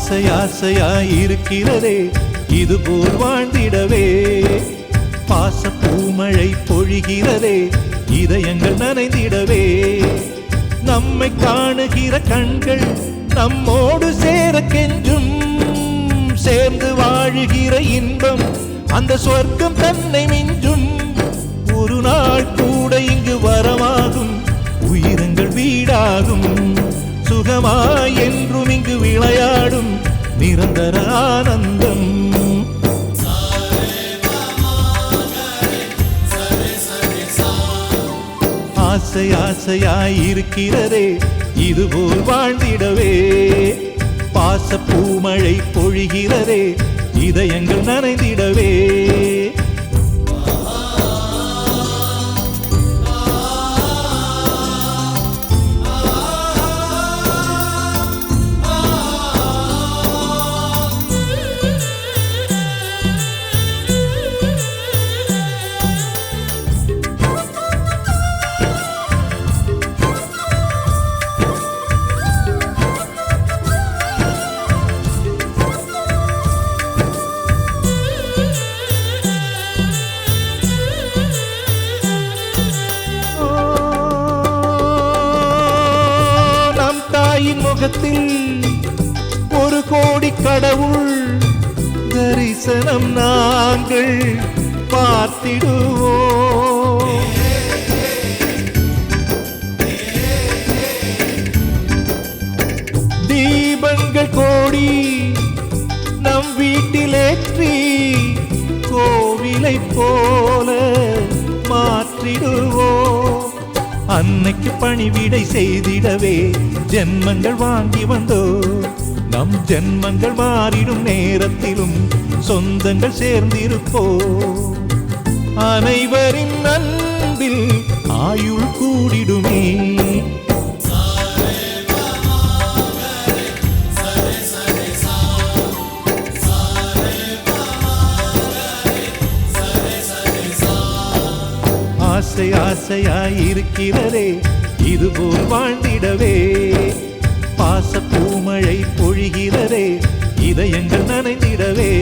ஆசை ஆசையாயிருக்கிறதே இதுபோல் வாழ்ந்திடவே. பாச பூமழை பொழிகிறதே இதயங்கள் நனைந்திடவே. நம்மை காணுகிற கண்கள் நம்மோடு சேர கெஞ்சும். சேர்ந்து வாழுகிற இன்பம் அந்த சொர்க்கம் தன்னை மிஞ்சும். ஒரு நாள் கூட இங்கு வரமாகும், உயிரங்கள் வீடாகும். சுகமாய் என்றும் இங்கு விளையாடும் நிரந்தர ஆனந்தம். ஆசை ஆசையாயிருக்கிறதே இதுபோல் வாழ்ந்திடவே. பாச பூமழை பொழிகிறதே இதயங்கள் நனைந்திடவே. முகத்தில் ஒரு கோடி கடவுள் தரிசனம் நாங்கள் பார்த்திடுவோம். தீபங்கள் கோடி நம் வீட்டிலேற்றி கோவிலை போல மாற்றிடுவோம். அன்னைக்கு பணிவிடை செய்திடவே ஜென்மங்கள் வாங்கி வந்தோ. நம் ஜென்மங்கள் மாறிடும் நேரத்திலும் சொந்தங்கள் சேர்ந்திருப்போ. அனைவரின் அன்பில் ஆயுள் கூடிடுமே. ஆசை ஆசையாயிருக்கிறதே இதுபோல் வாழ்ந்திடவே. பாச பூமழை பொழிகிறதே இதயங்கள் நனைந்திடவே.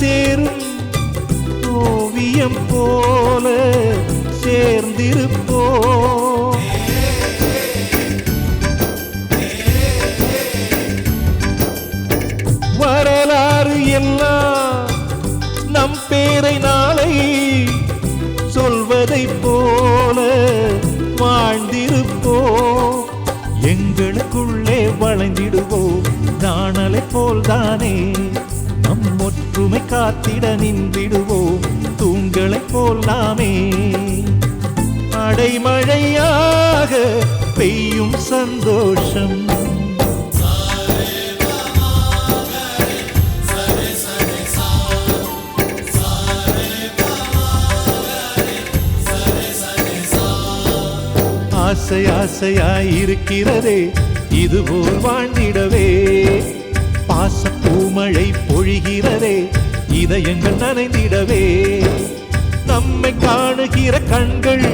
சேரும் ஓவியம் போல சேர்ந்திருப்போ. வரலாறு எல்லாம் நம் பேரை நாளை சொல்வதை போல வாழ்ந்திருப்போ. எங்களுக்குள்ளே வளைந்திடுவோம் நாணலை போல்தானே. நம் ஒற்றுமை காத்திட நின்றிடுவோம் தூண்களை போல் நாமே. அடைமழையாக பெய்யும் சந்தோஷம். ஆசை ஆசையாயிருக்கிறதே இதுபோல் வாழ்ந்திடவே. பாச பூமழை பொழிகிறதே இதயங்கள் நனைந்திடவே. நம்மை காணுகிற கண்கள்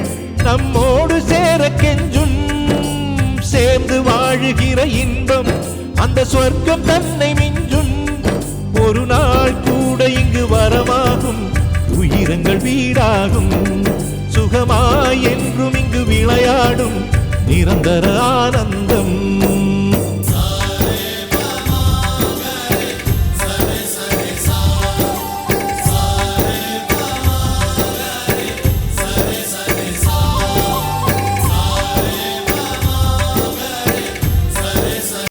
நம்மோடு சேர கெஞ்சும். சேர்ந்து வாழுகிற இன்பம் அந்த சொர்க்கம் தன்னை மிஞ்சும். ஒரு நாள் கூட இங்கு வரமாகும், உயிரங்கள் வீடாகும். சுகமாய் என்றும் இங்கு விளையாடும் நிரந்தர ஆனந்தம்.